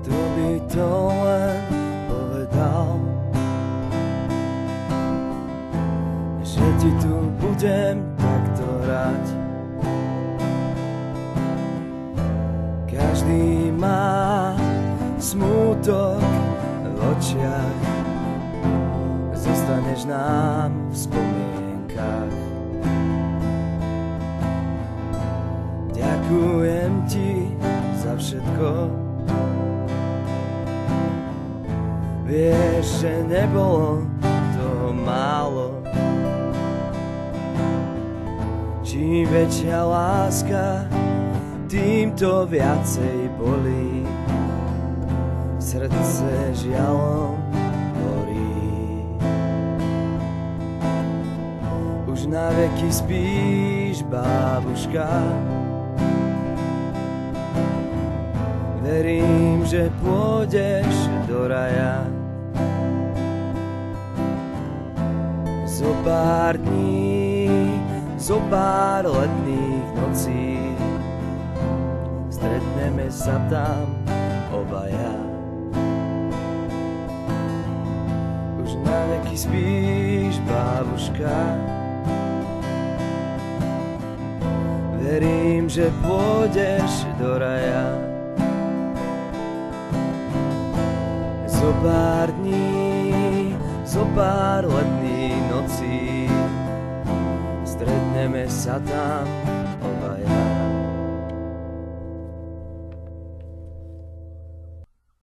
Kto by to len povedal, že ti tu budem takto hrať. Každý má smútok v očiach, zostaneš nám v spomienkach. Ďakujem ti za všetko. Vieš, že nebolo toho málo. Čím väčšia láska, tým to viacej bolí. Srdce žialom horí. Už na veky spíš, bábuška. Verím, že pôjdeš do raja. Zo pár dní, zo pár letných nocí stretneme sa tam obaja. Už na veky spíš, bábuška. Verím, že pôjdeš do raja. Zo pár dní, zo pár letných nocí stretneme sa tam